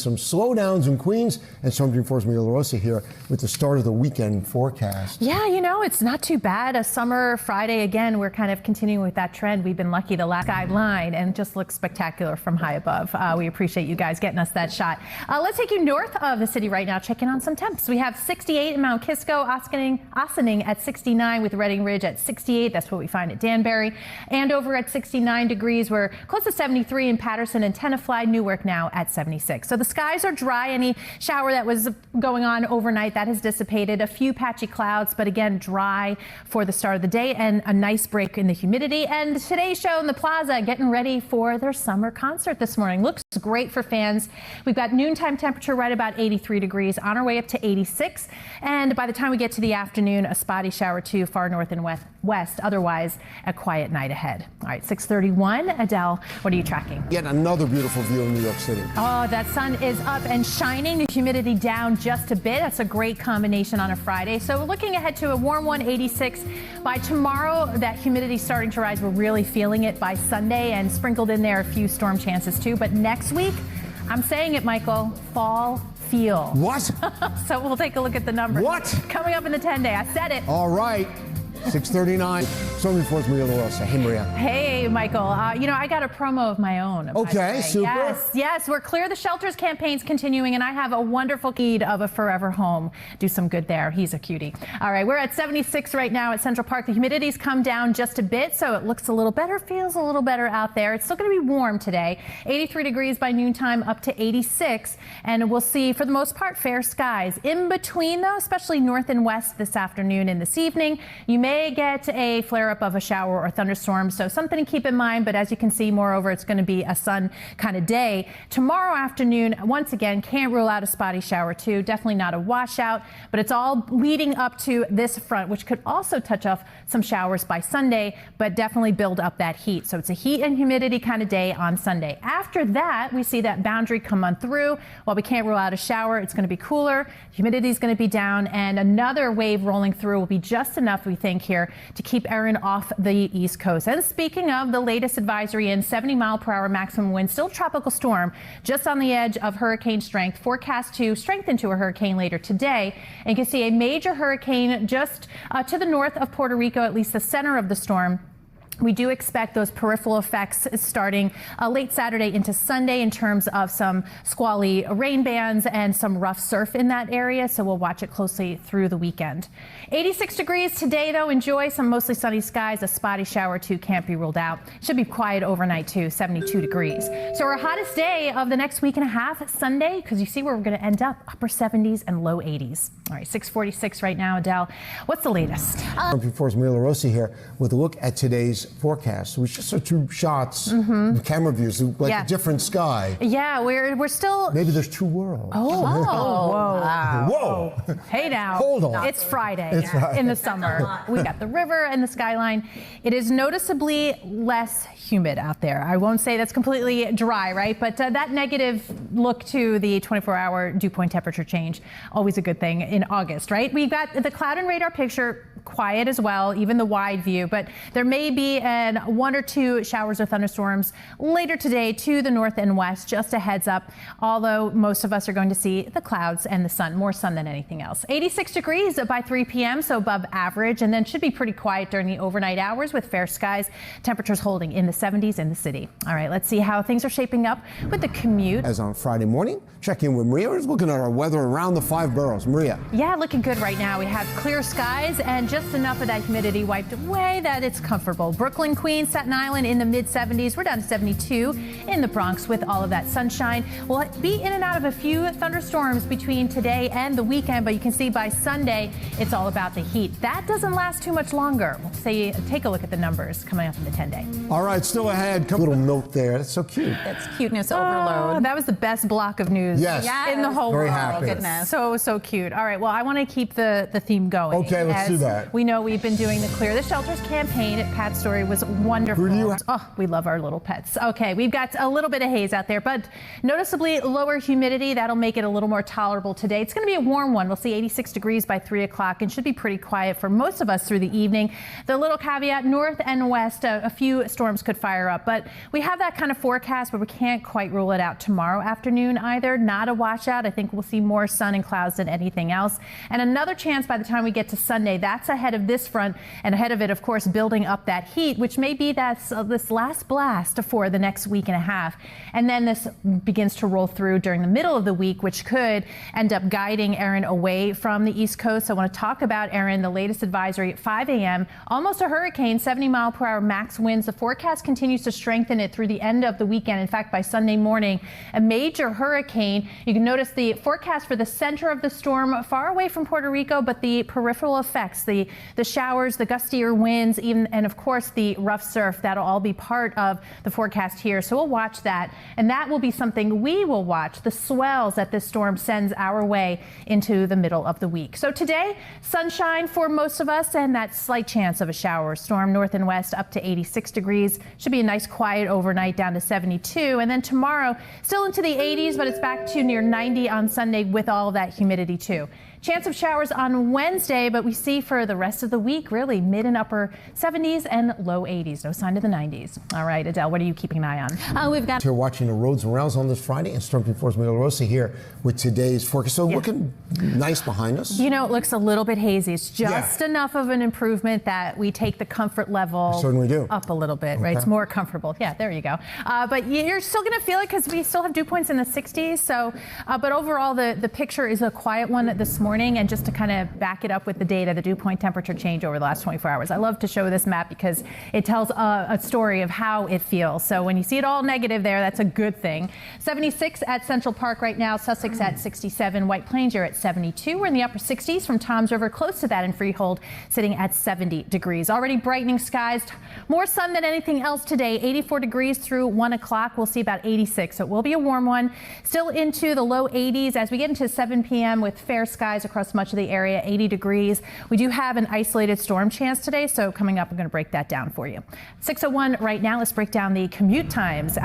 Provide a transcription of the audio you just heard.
some slowdowns in Queens. And Storm Team 4's LaRosa here with the start of the weekend forecast. Yeah, you know, it's not too bad. A summer Friday again. We're kind of continuing with that trend. We've been lucky the last skyline and just looks spectacular from high above. We appreciate you guys getting us that shot. Let's take you north of the city right now, checking on some temps. We have 68 in Mount Kisco, Ossining at 69 with Redding Ridge at 68. That's what we find at Danbury. And over at 69 degrees, we're close to 73 in Patterson and Tenafly. Newark now at 76. So the skies are dry. Any shower that was going on overnight, that has dissipated. A few patchy clouds, but again, dry for the start of the day and a nice break in the humidity. And today's show in the Plaza getting ready for their summer concert this morning. Looks great for fans. We've got noontime temperature right about 83 degrees, on our way up to 86. And by the time we get to the afternoon, a spotty shower too, far north and west. Otherwise, a quiet night ahead. All right, 6:31. Adele, what are you tracking? Yet another beautiful view of New York City. Oh, that sun is up and shining. The humidity down just a bit. That's a great combination on a Friday. So looking ahead to a warm 186. By tomorrow, that humidity starting to rise. We're really feeling it by Sunday, and sprinkled in there a few storm chances too. But next week, I'm saying it, Michael, fall feel. What? So we'll take a look at the numbers. What? Coming up in the 10-day. I said it. All right. 6:39. Storm Team 4's LaRosa. Hey, Maria. Hey, Michael. You know, I got a promo of my own. Okay, super. Yes. We're Clear the Shelters campaign's continuing, and I have a wonderful kid of a forever home. Do some good there. He's a cutie. All right, we're at 76 right now at Central Park. The humidity's come down just a bit, so it looks a little better, feels a little better out there. It's still going to be warm today. 83 degrees by noontime, up to 86, and we'll see, for the most part, fair skies. In between, though, especially north and west this afternoon and this evening, you may get a flare-up of a shower or thunderstorm, so something to keep in mind. But as you can see, moreover, it's going to be a sun kind of day. Tomorrow afternoon, once again, can't rule out a spotty shower too. Definitely not a washout, but it's all leading up to this front, which could also touch off some showers by Sunday, but definitely build up that heat. So it's a heat and humidity kind of day on Sunday. After that, we see that boundary come on through. While we can't rule out a shower, it's going to be cooler. Humidity is going to be down, and another wave rolling through will be just enough, we think, here to keep Erin off the East Coast. And speaking of, the latest advisory in 70-mile-per-hour maximum wind, still tropical storm, just on the edge of hurricane strength, forecast to strengthen to a hurricane later today. And you can see a major hurricane just to the north of Puerto Rico, at least the center of the storm. We do expect those peripheral effects starting late Saturday into Sunday in terms of some squally rain bands and some rough surf in that area. So we'll watch it closely through the weekend. 86 degrees today, though. Enjoy some mostly sunny skies. A spotty shower, too, can't be ruled out. Should be quiet overnight, too, 72 degrees. So our hottest day of the next week and a half, Sunday, because you see where we're going to end up, upper 70s and low 80s. All right, 6:46 right now. Adele, what's the latest? Storm Team 4's LaRosa here with a look at today's forecast. We just saw two shots, camera views, like a different sky. Yeah, we're still. Maybe there's two worlds. Whoa. Hey now. Hold on. It's Friday in the summer. We got the river and the skyline. It is noticeably less humid out there. I won't say that's completely dry, right? But that negative look to the 24-hour dew point temperature change, always a good thing in August, right? We've got the cloud and radar picture quiet as well, even the wide view, but there may be one or two showers or thunderstorms later today to the north and west. Just a heads up, although most of us are going to see the clouds and the sun, more sun than anything else. 86 degrees by 3 p.m., so above average, and then should be pretty quiet during the overnight hours with fair skies. Temperatures holding in the 70s in the city. All right, let's see how things are shaping up with the commute. As on Friday morning, check in with Maria. We're looking at our weather around the 5 boroughs. Maria. Yeah, looking good right now. We have clear skies and just enough of that humidity wiped away that it's comfortable. Brooklyn, Queens, Staten Island in the mid-70s. We're down to 72 in the Bronx with all of that sunshine. We'll be in and out of a few thunderstorms between today and the weekend, but you can see by Sunday, it's all about the heat. That doesn't last too much longer. We'll say, take a look at the numbers coming up in the 10-day. All right, still ahead. A little note there. That's so cute. That's cuteness overload. That was the best block of news in the whole Very world. happy. Goodness. So cute. All right, well, I want to keep the theme going. Okay, let's do that. that? We know we've been doing the Clear the Shelters campaign at Pat's Story was wonderful. Who do you have? Oh, we love our little pets. Okay, we've got a little bit of haze out there, but noticeably lower humidity. That'll make it a little more tolerable today. It's going to be a warm one. We'll see 86 degrees by 3 o'clock and should be pretty quiet for most of us through the evening. The little caveat, north and west, a few storms could fire up, but we have that kind of forecast, but we can't quite rule it out tomorrow afternoon either. Not a washout. I think we'll see more sun and clouds than anything else. And another chance by the time we get to Sunday, that's ahead of this front and ahead of it, of course, building up that heat, which may be this last blast for the next week and a half. And then this begins to roll through during the middle of the week, which could end up guiding Erin away from the East Coast. I want to talk about Erin, the latest advisory at 5 a.m. Almost a hurricane, 70-mile-per-hour max winds. The forecast continues to strengthen it through the end of the weekend. In fact, by Sunday morning, a major hurricane. You can notice the forecast for the center of the storm far away from Puerto Rico, but the peripheral effects, the showers, the gustier winds, even, and of course the rough surf, that'll all be part of the forecast here. So we'll watch that, and that will be something we will watch, the swells that this storm sends our way into the middle of the week. So today, sunshine for most of us and that slight chance of a shower or storm north and west up to 86 degrees. Should be a nice quiet overnight down to 72. And then tomorrow, still into the 80s, but it's back to near 90 on Sunday with all of that humidity too. Chance of showers on Wednesday, but we see for the rest of the week, really mid and upper 70s and low 80s. No sign of the 90s. All right, Adele, what are you keeping an eye on? We've got. You're watching the roads and rails on this Friday, and Storm Team 4's LaRosa here with today's forecast. So looking nice behind us. You know, it looks a little bit hazy. It's just enough of an improvement that we take the comfort level up a little bit, right? It's more comfortable. Yeah, there you go. But you're still going to feel it because we still have dew points in the 60s. So, but overall, the picture is a quiet one this morning. And just to kind of back it up with the data, the dew point temperature change over the last 24 hours. I love to show this map because it tells a story of how it feels. So when you see it all negative there, that's a good thing. 76 at Central Park right now, Sussex at 67, White Plains, you're at 72. We're in the upper 60s from Toms River, close to that in Freehold, sitting at 70 degrees. Already brightening skies, more sun than anything else today, 84 degrees through 1 o'clock. We'll see about 86, so it will be a warm one. Still into the low 80s as we get into 7 p.m. with fair skies across much of the area, 80 degrees. We do have an isolated storm chance today, so coming up, I'm going to break that down for you. 6:01 right now. Let's break down the commute times.